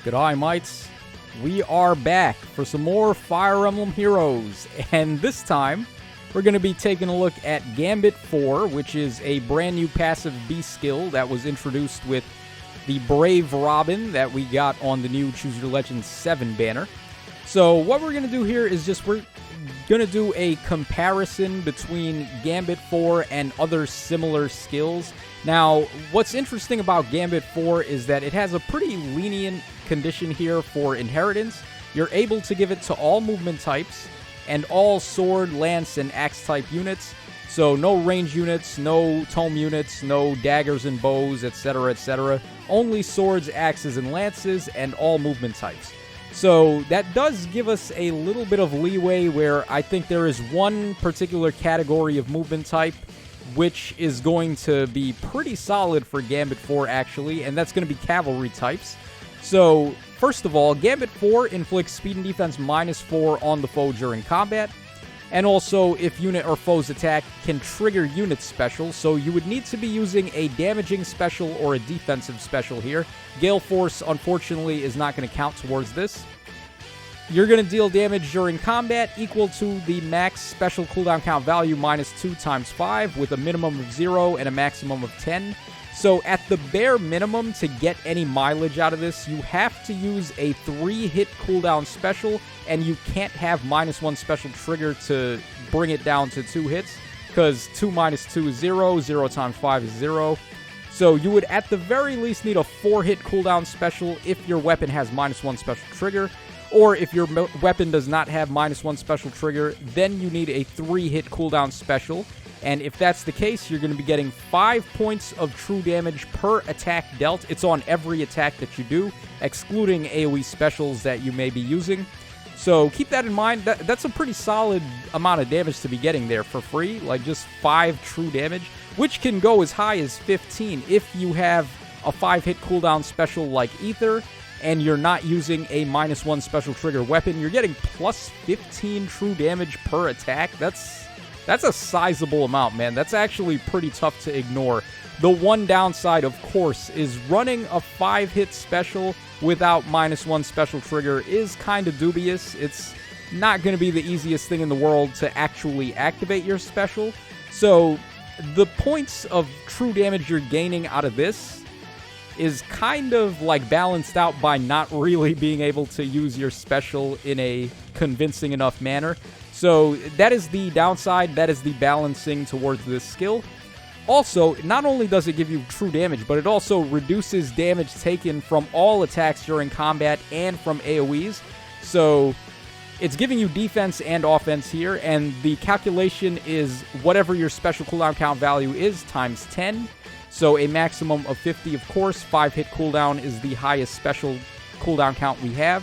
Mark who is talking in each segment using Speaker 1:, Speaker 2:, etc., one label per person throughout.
Speaker 1: G'day mates, we are back for some more Fire Emblem Heroes, and this time we're going to be taking a look at Gambit 4, which is a brand new passive beast skill that was introduced with the Brave Robin that we got on the new Choose Your Legend 7 banner. So what we're going to do here is we're going to do a comparison between Gambit 4 and other similar skills. Now, what's interesting about Gambit 4 is that it has a pretty lenient condition here for inheritance. You're able to give it to all movement types and all sword, lance, and axe type units. So no range units, no tome units, no daggers and bows, etc., etc. Only swords, axes, and lances, and all movement types. So that does give us a little bit of leeway where I think there is one particular category of movement type which is going to be pretty solid for Gambit 4 actually, and that's going to be Cavalry types. So, first of all, Gambit 4 inflicts speed and defense -4 on the foe during combat, and also if unit or foe's attack can trigger unit specials, so you would need to be using a damaging special or a defensive special here. Gale Force, unfortunately, is not going to count towards this. You're going to deal damage during combat equal to the max special cooldown count value -2 times 5 with a minimum of 0 and a maximum of 10. So at the bare minimum to get any mileage out of this, you have to use a 3-hit cooldown special, and you can't have -1 special trigger to bring it down to 2 hits, because 2 minus 2 is 0, 0 times 5 is 0. So you would at the very least need a 4-hit cooldown special if your weapon has -1 special trigger, or if your weapon does not have -1 special trigger, then you need a 3-hit cooldown special. And if that's the case, you're going to be getting 5 points of true damage per attack dealt. It's on every attack that you do, excluding AoE specials that you may be using. So keep that in mind. That's a pretty solid amount of damage to be getting there for free, like just 5 true damage, which can go as high as 15 if you have a 5-hit cooldown special like Ether, and you're not using a -1 special trigger weapon. You're getting plus 15 true damage per attack. That's a sizable amount, man. That's actually pretty tough to ignore. The one downside, of course, is running a 5-hit special without -1 special trigger is kind of dubious. It's not going to be the easiest thing in the world to actually activate your special. So the points of true damage you're gaining out of this is kind of like balanced out by not really being able to use your special in a convincing enough manner. So that is the downside, that is the balancing towards this skill. Also, not only does it give you true damage, but it also reduces damage taken from all attacks during combat and from AoEs. So it's giving you defense and offense here, and the calculation is whatever your special cooldown count value is times 10. So a maximum of 50, of course. 5-hit cooldown is the highest special cooldown count we have.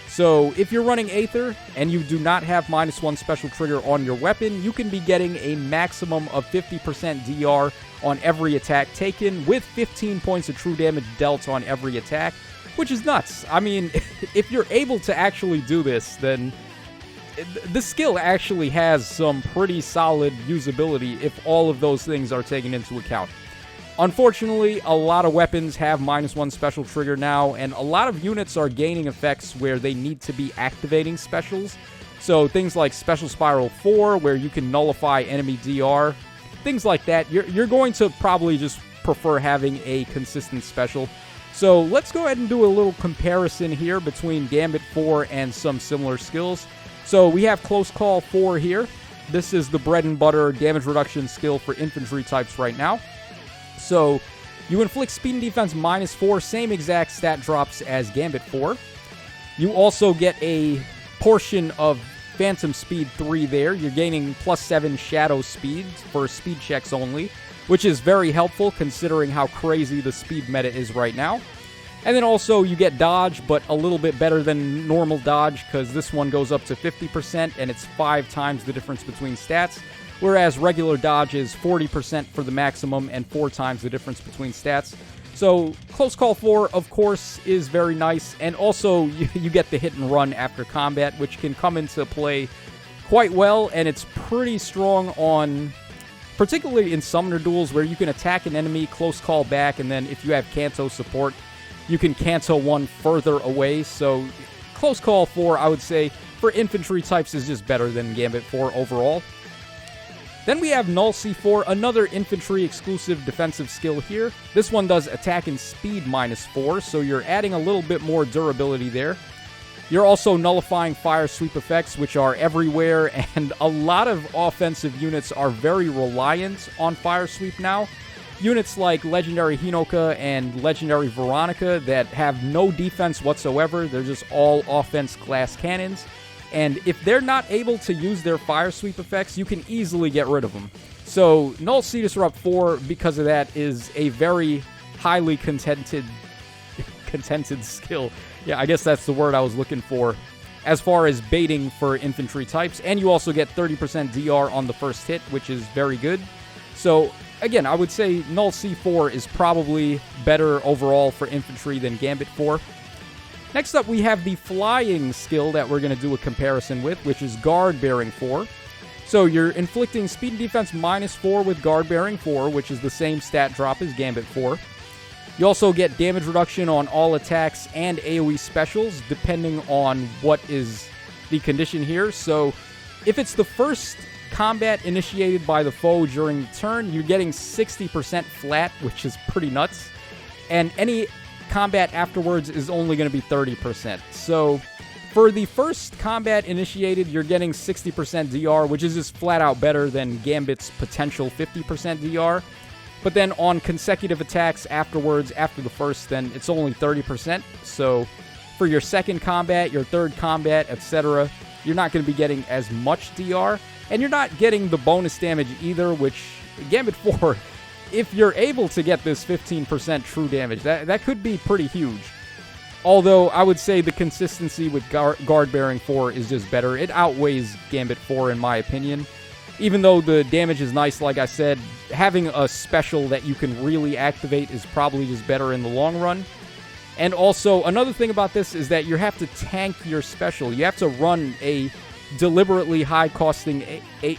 Speaker 1: So if you're running Aether and you do not have -1 special trigger on your weapon, you can be getting a maximum of 50% DR on every attack taken with 15 points of true damage dealt on every attack, which is nuts. I mean, if you're able to actually do this, then the skill actually has some pretty solid usability if all of those things are taken into account. Unfortunately, a lot of weapons have -1 special trigger now, and a lot of units are gaining effects where they need to be activating specials. So things like Special Spiral 4, where you can nullify enemy DR, things like that. You're going to probably just prefer having a consistent special. So let's go ahead and do a little comparison here between Gambit 4 and some similar skills. So we have Close Call 4 here. This is the bread and butter damage reduction skill for infantry types right now. So, you inflict speed and defense -4, same exact stat drops as Gambit 4. You also get a portion of Phantom Speed 3 there. You're gaining +7 Shadow Speed for speed checks only, which is very helpful considering how crazy the speed meta is right now. And then also you get Dodge, but a little bit better than normal Dodge, because this one goes up to 50%, and it's 5 times the difference between stats. Whereas regular dodge is 40% for the maximum and 4 times the difference between stats. So Close Call 4, of course, is very nice. And also, you get the hit and run after combat, which can come into play quite well. And it's pretty strong on, particularly in summoner duels, where you can attack an enemy, close call back, and then if you have Kanto support, you can cancel one further away. So close call 4, I would say, for infantry types is just better than Gambit 4 overall. Then we have Null C4, another infantry exclusive defensive skill here. This one does attack and speed -4, so you're adding a little bit more durability there. You're also nullifying fire sweep effects, which are everywhere, and a lot of offensive units are very reliant on fire sweep now. Units like Legendary Hinoka and Legendary Veronica that have no defense whatsoever, they're just all offense class cannons. And if they're not able to use their fire sweep effects, you can easily get rid of them. So Null C Disrupt 4, because of that, is a very highly contented skill. Yeah, I guess that's the word I was looking for as far as baiting for infantry types. And you also get 30% DR on the first hit, which is very good. So again, I would say Null C4 is probably better overall for infantry than Gambit 4. Next up, we have the flying skill that we're going to do a comparison with, which is Guard Bearing 4. So you're inflicting speed and defense -4 with Guard Bearing 4, which is the same stat drop as Gambit 4. You also get damage reduction on all attacks and AoE specials, depending on what is the condition here. So if it's the first combat initiated by the foe during the turn, you're getting 60% flat, which is pretty nuts. And any combat afterwards is only going to be 30%. So for the first combat initiated, you're getting 60% DR, which is just flat out better than Gambit's potential 50% DR. But then on consecutive attacks afterwards, after the first, then it's only 30%. So for your second combat, your third combat, etc., you're not going to be getting as much DR. And you're not getting the bonus damage either, which Gambit 4, if you're able to get this 15% true damage, that could be pretty huge. Although I would say the consistency with Guard Bearing 4 is just better. It outweighs Gambit 4 in my opinion. Even though the damage is nice, like I said, having a special that you can really activate is probably just better in the long run. And also, another thing about this is that you have to tank your special. You have to run a deliberately high-costing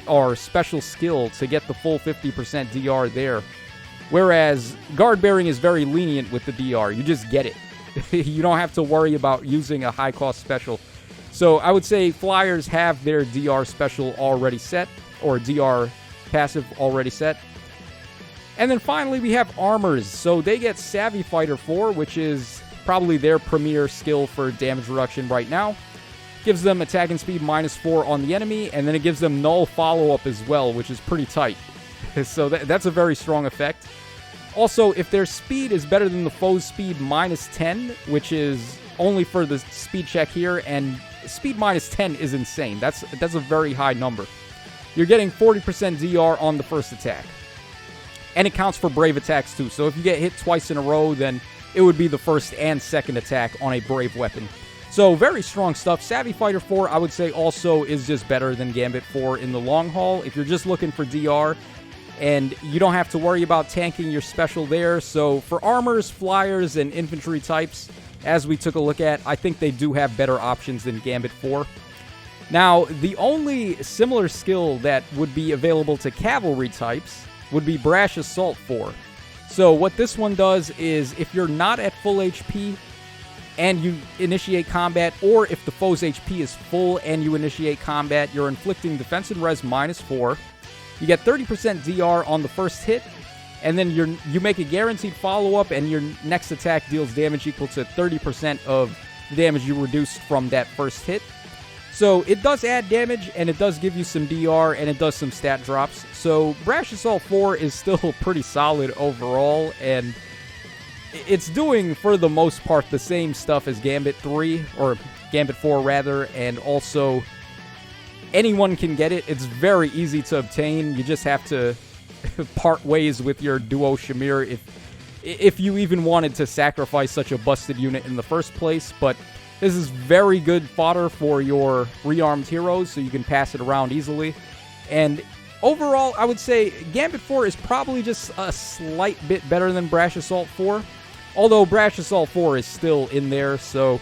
Speaker 1: or special skill to get the full 50% DR there. Whereas Guard Bearing is very lenient with the DR. You just get it. You don't have to worry about using a high-cost special. So I would say Flyers have their DR special already set, or DR passive already set. And then finally we have Armors. So they get Savvy Fighter 4, which is probably their premier skill for damage reduction right now. Gives them attack and speed -4 on the enemy, and then it gives them null follow-up as well, which is pretty tight. So that's a very strong effect. Also, if their speed is better than the foe's speed -10, which is only for the speed check here, and speed -10 is insane. That's a very high number. You're getting 40% DR on the first attack. And it counts for brave attacks too. So if you get hit twice in a row, then it would be the first and second attack on a brave weapon. So very strong stuff. Savvy Fighter 4, I would say, also is just better than Gambit 4 in the long haul. If you're just looking for DR, and you don't have to worry about tanking your special there. So for Armors, Flyers, and infantry types, as we took a look at, I think they do have better options than Gambit 4. Now, the only similar skill that would be available to Cavalry types would be Brash Assault 4. So what this one does is, if you're not at full HP and you initiate combat, or if the foe's HP is full and you initiate combat, you're inflicting defense and res -4. You get 30% DR on the first hit, and then you make a guaranteed follow-up, and your next attack deals damage equal to 30% of the damage you reduced from that first hit. So it does add damage, and it does give you some DR, and it does some stat drops. So Brash Assault 4 is still pretty solid overall, and it's doing, for the most part, the same stuff as Gambit 3, or Gambit 4 rather, and also anyone can get it. It's very easy to obtain. You just have to part ways with your duo Shamir if you even wanted to sacrifice such a busted unit in the first place. But this is very good fodder for your rearmed heroes, so you can pass it around easily. And overall, I would say Gambit 4 is probably just a slight bit better than Brash Assault 4. Although Brash Assault 4 is still in there, so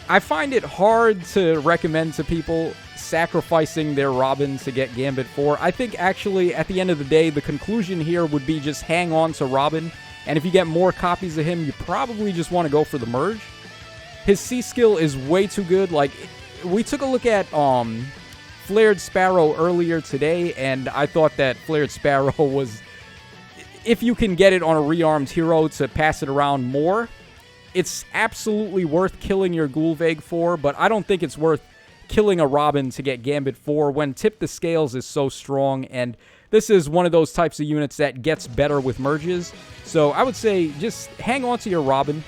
Speaker 1: I find it hard to recommend to people sacrificing their Robin to get Gambit 4. I think actually, at the end of the day, the conclusion here would be just hang on to Robin. And if you get more copies of him, you probably just want to go for the merge. His C skill is way too good. Like, we took a look at Flared Sparrow earlier today, and I thought that Flared Sparrow was, if you can get it on a rearmed hero to pass it around more, it's absolutely worth killing your Gulveg for, but I don't think it's worth killing a Robin to get Gambit for when Tip the Scales is so strong, and this is one of those types of units that gets better with merges. So I would say just hang on to your Robin.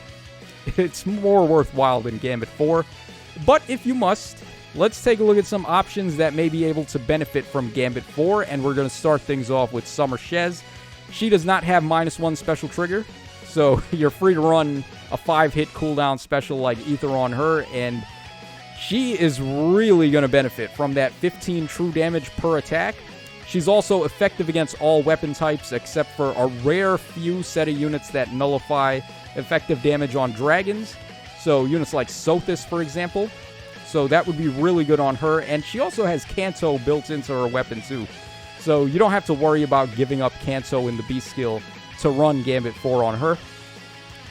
Speaker 1: It's more worthwhile than Gambit 4. But if you must, let's take a look at some options that may be able to benefit from Gambit 4, and we're going to start things off with Summer Shez. She does not have -1 special trigger, so you're free to run a 5-hit cooldown special like Ether on her, and she is really going to benefit from that 15 true damage per attack. She's also effective against all weapon types except for a rare few set of units that nullify effective damage on dragons. So units like Sothis, for example. So that would be really good on her. And she also has Kanto built into her weapon too. So you don't have to worry about giving up Kanto in the B skill to run Gambit 4 on her.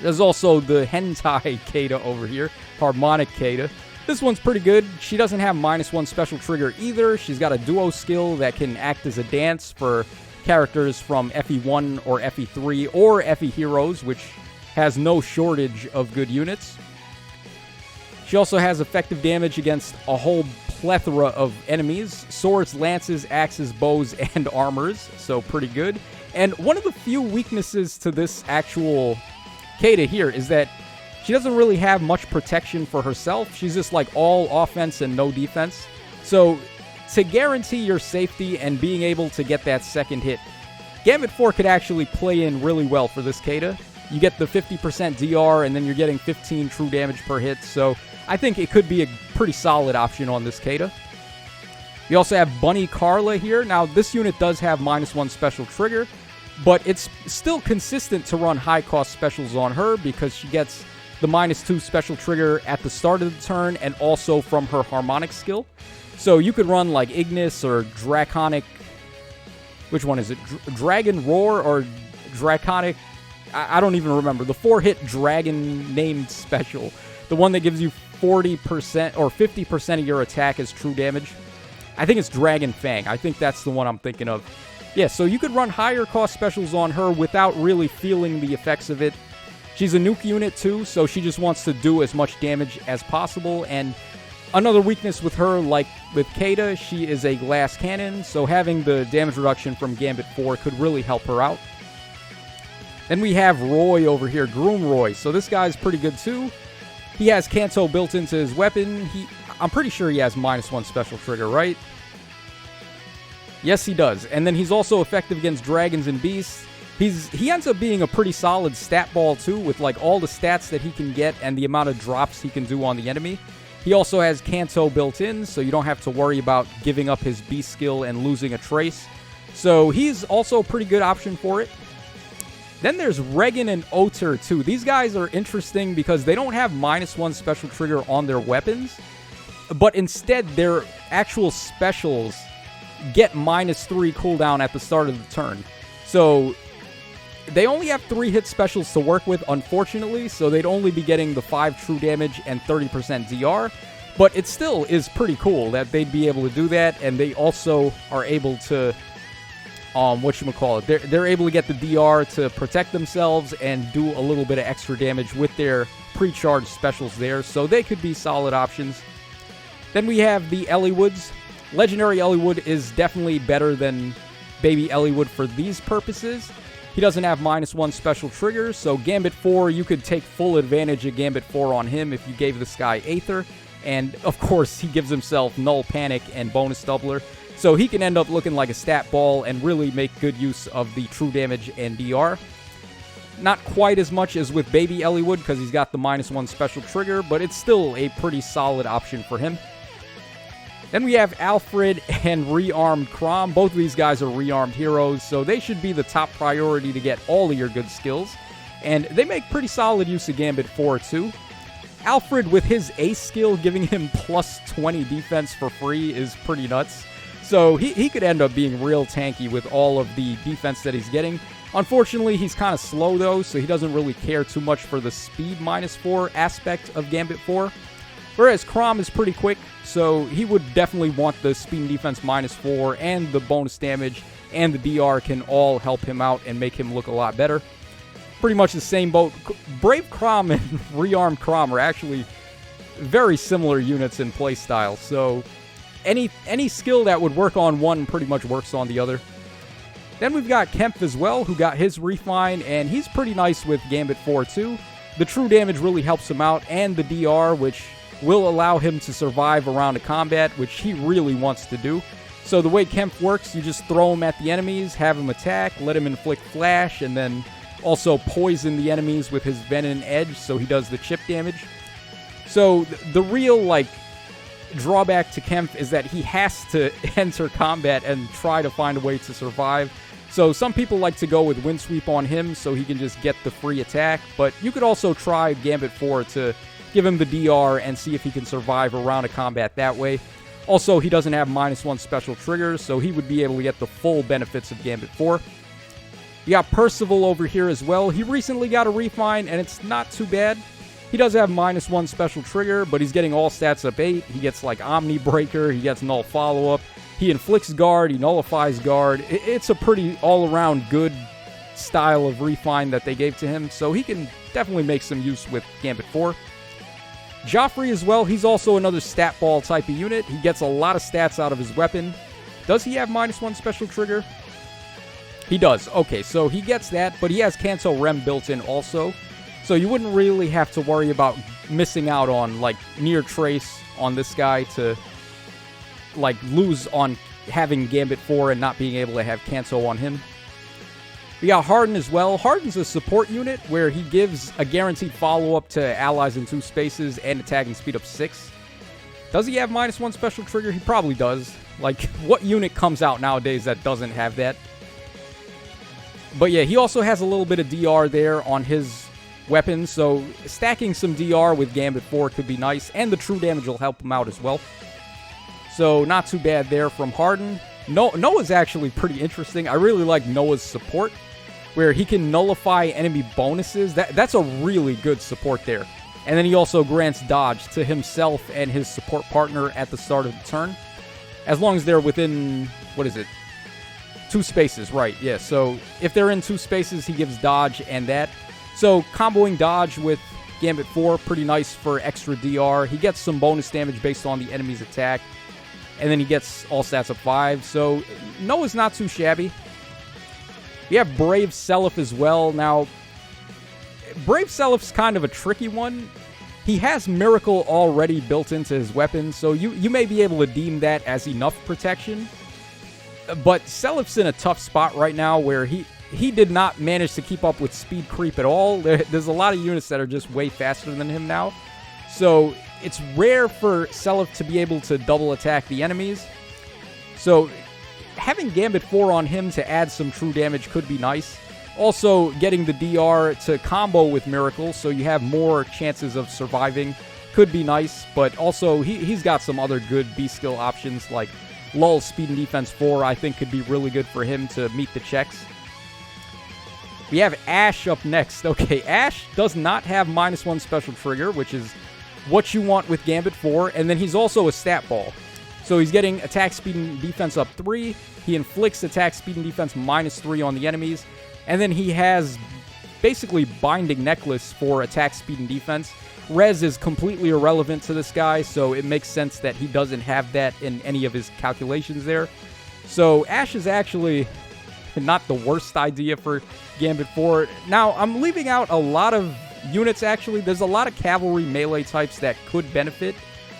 Speaker 1: There's also the Hentai Kata over here, Harmonic Kata. This one's pretty good. She doesn't have -1 special trigger either. She's got a duo skill that can act as a dance for characters from FE1 or FE3 or FE Heroes, which has no shortage of good units. She also has effective damage against a whole plethora of enemies: swords, lances, axes, bows, and armors, so pretty good. And one of the few weaknesses to this actual Kata here is that she doesn't really have much protection for herself. She's just like all offense and no defense. So to guarantee your safety and being able to get that second hit, Gambit 4 could actually play in really well for this Kata. You get the 50% DR, and then you're getting 15 true damage per hit. So I think it could be a pretty solid option on this Kata. You also have Bunny Carla here. Now, this unit does have -1 special trigger, but it's still consistent to run high-cost specials on her because she gets the -2 special trigger at the start of the turn and also from her Harmonic skill. So you could run like Ignis or Draconic... Which one is it? Dragon Roar or Draconic... I don't even remember. The 4-hit dragon-named special. The one that gives you 40% or 50% of your attack as true damage. I think it's Dragon Fang. I think that's the one I'm thinking of. Yeah, so you could run higher cost specials on her without really feeling the effects of it. She's a nuke unit too, so she just wants to do as much damage as possible. And another weakness with her, like with Kata, she is a glass cannon, so having the damage reduction from Gambit 4 could really help her out. Then we have Roy over here, Groom Roy. So this guy's pretty good too. He has Kanto built into his weapon. I'm pretty sure he has -1 special trigger, right? Yes, he does. And then he's also effective against dragons and beasts. He ends up being a pretty solid stat ball too, with like all the stats that he can get and the amount of drops he can do on the enemy. He also has Kanto built in, so you don't have to worry about giving up his beast skill and losing a trace. So he's also a pretty good option for it. Then there's Regan and Oter too. These guys are interesting because they don't have -1 special trigger on their weapons, but instead their actual specials get -3 cooldown at the start of the turn. So they only have 3-hit specials to work with, unfortunately, so they'd only be getting the 5 true damage and 30% DR, but it still is pretty cool that they'd be able to do that, and they also are able to they're able to get the DR to protect themselves and do a little bit of extra damage with their pre-charged specials there, so they could be solid options. Then we have the Ellywoods. Legendary Ellywwood is definitely better than Baby Ellywwood for these purposes. He doesn't have -1 special trigger, so Gambit 4, you could take full advantage of Gambit 4 on him if you gave this guy Aether, and of course he gives himself Null Panic and Bonus Doubler. So he can end up looking like a stat ball and really make good use of the true damage and DR. Not quite as much as with Baby Ellywwood because he's got the -1 special trigger, but it's still a pretty solid option for him. Then we have Alfred and Rearmed Crom. Both of these guys are rearmed heroes, so they should be the top priority to get all of your good skills. And they make pretty solid use of Gambit 4 too. Alfred, with his ace skill, giving him +20 defense for free is pretty nuts. So he could end up being real tanky with all of the defense that he's getting. Unfortunately, he's kind of slow though, so he doesn't really care too much for the speed -4 aspect of Gambit 4. Whereas Chrom is pretty quick, so he would definitely want the speed and defense -4, and the bonus damage and the DR can all help him out and make him look a lot better. Pretty much the same boat. Brave Chrom and Rearmed Chrom are actually very similar units in playstyle, so any skill that would work on one pretty much works on the other. Then we've got Kempf as well, who got his refine, and he's pretty nice with Gambit 4 too. The true damage really helps him out, and the DR, which will allow him to survive around a combat, which he really wants to do. So the way Kempf works, you just throw him at the enemies, have him attack, let him inflict flash, and then also poison the enemies with his Venom Edge, so he does the chip damage. So the real, drawback to Kempf is that he has to enter combat and try to find a way to survive. So some people like to go with Windsweep on him so he can just get the free attack, but you could also try Gambit 4 to give him the DR and see if he can survive around a combat that way. Also, he doesn't have -1 special triggers, so he would be able to get the full benefits of Gambit 4. You got Percival over here as well. He recently got a refine, and it's not too bad. He does have -1 special trigger, but he's getting all stats up 8. He gets, Omni Breaker, he gets Null Follow-Up, he inflicts guard, he nullifies guard. It's a pretty all-around good style of refine that they gave to him, so he can definitely make some use with Gambit 4. Joffrey as well, he's also another stat ball type of unit. He gets a lot of stats out of his weapon. Does he have -1 special trigger? He does. Okay, so he gets that, but he has Canto Rem built in also. So you wouldn't really have to worry about missing out on, near trace on this guy to, lose on having Gambit 4 and not being able to have Canto on him. We got Harden as well. Harden's a support unit where he gives a guaranteed follow-up to allies in 2 spaces and attacking speed up 6. Does he have -1 special trigger? He probably does. What unit comes out nowadays that doesn't have that? But yeah, he also has a little bit of DR there on his weapons, so stacking some DR with Gambit 4 could be nice, and the true damage will help him out as well. So not too bad there from Harden. Noah's actually pretty interesting. I really like Noah's support, where he can nullify enemy bonuses. That's a really good support there. And then he also grants dodge to himself and his support partner at the start of the turn, as long as they're within, 2 spaces, right? Yeah, so if they're in 2 spaces, he gives dodge and that. So comboing dodge with Gambit 4, pretty nice for extra DR. He gets some bonus damage based on the enemy's attack, and then he gets all stats up 5. So Noah's not too shabby. We have Brave Seliph as well. Now, Brave Seliph's kind of a tricky one. He has Miracle already built into his weapon, so you may be able to deem that as enough protection. But Seliph's in a tough spot right now where he did not manage to keep up with speed creep at all. There's a lot of units that are just way faster than him now. So it's rare for Seliph to be able to double attack the enemies. So having Gambit 4 on him to add some true damage could be nice. Also, getting the DR to combo with Miracle, so you have more chances of surviving, could be nice. But also, he's got some other good B-skill options, like Lull Speed and Defense 4, I think could be really good for him to meet the checks. We have Ash up next. Okay, Ash does not have -1 special trigger, which is what you want with Gambit 4, and then he's also a stat ball. So he's getting attack speed and defense up 3, he inflicts attack speed and defense -3 on the enemies, and then he has basically Binding Necklace for attack speed and defense. Res is completely irrelevant to this guy, so it makes sense that he doesn't have that in any of his calculations there. So Ash is actually not the worst idea for Gambit 4. Now, I'm leaving out a lot of units, actually. There's a lot of cavalry melee types that could benefit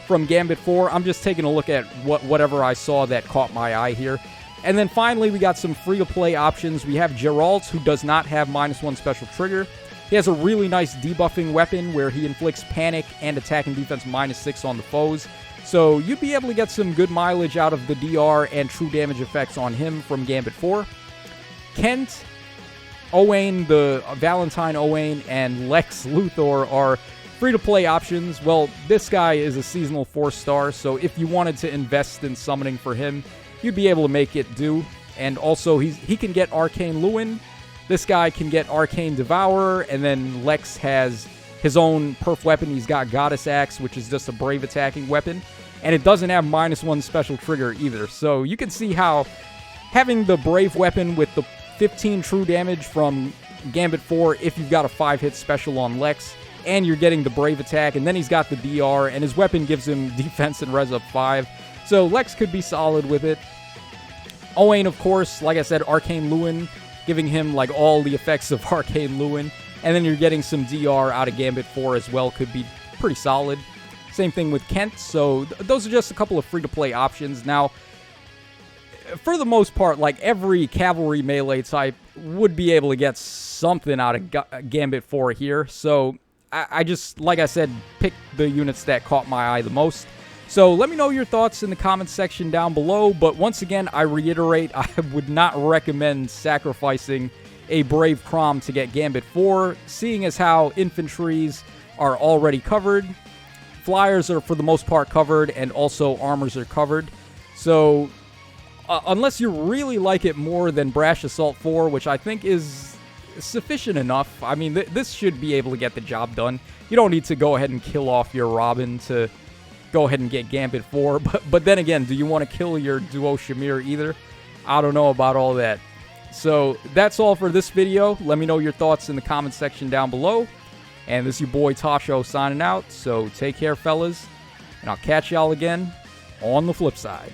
Speaker 1: from Gambit 4. I'm just taking a look at whatever I saw that caught my eye here. And then finally, we got some free-to-play options. We have Geralt, who does not have -1 special trigger. He has a really nice debuffing weapon where he inflicts panic and attack and defense -6 on the foes. So you'd be able to get some good mileage out of the DR and true damage effects on him from Gambit 4. Kent, Owain, the Valentine Owain, and Lex Luthor are free-to-play options. Well, this guy is a seasonal 4-star, so if you wanted to invest in summoning for him, you'd be able to make it do. And also, he can get Arcane Lewin. This guy can get Arcane Devourer, and then Lex has his own perf weapon. He's got Goddess Axe, which is just a brave attacking weapon, and it doesn't have -1 special trigger either. So you can see how having the brave weapon with the 15 true damage from Gambit 4, if you've got a 5-hit special on Lex, and you're getting the brave attack, and then he's got the DR, and his weapon gives him defense and res up 5. So Lex could be solid with it. Owain, of course, like I said, Arcane Lewin, giving him like all the effects of Arcane Lewin. And then you're getting some DR out of Gambit 4 as well, could be pretty solid. Same thing with Kent, so those are just a couple of free-to-play options. Now, for the most part, like every Cavalry melee type would be able to get something out of Gambit 4 here. So I just, like I said, picked the units that caught my eye the most. So let me know your thoughts in the comments section down below. But once again, I reiterate, I would not recommend sacrificing a Brave Crom to get Gambit 4, seeing as how infantries are already covered, flyers are for the most part covered, and also armors are covered. So unless you really like it more than Brash Assault 4, which I think is sufficient enough, I mean, this should be able to get the job done. You don't need to go ahead and kill off your Robin to go ahead and get Gambit 4, but then again, do you want to kill your Duo Shamir either? I don't know about all that. So that's all for this video. Let me know your thoughts in the comment section down below. And this is your boy Tasho signing out. So take care, fellas. And I'll catch y'all again on the flip side.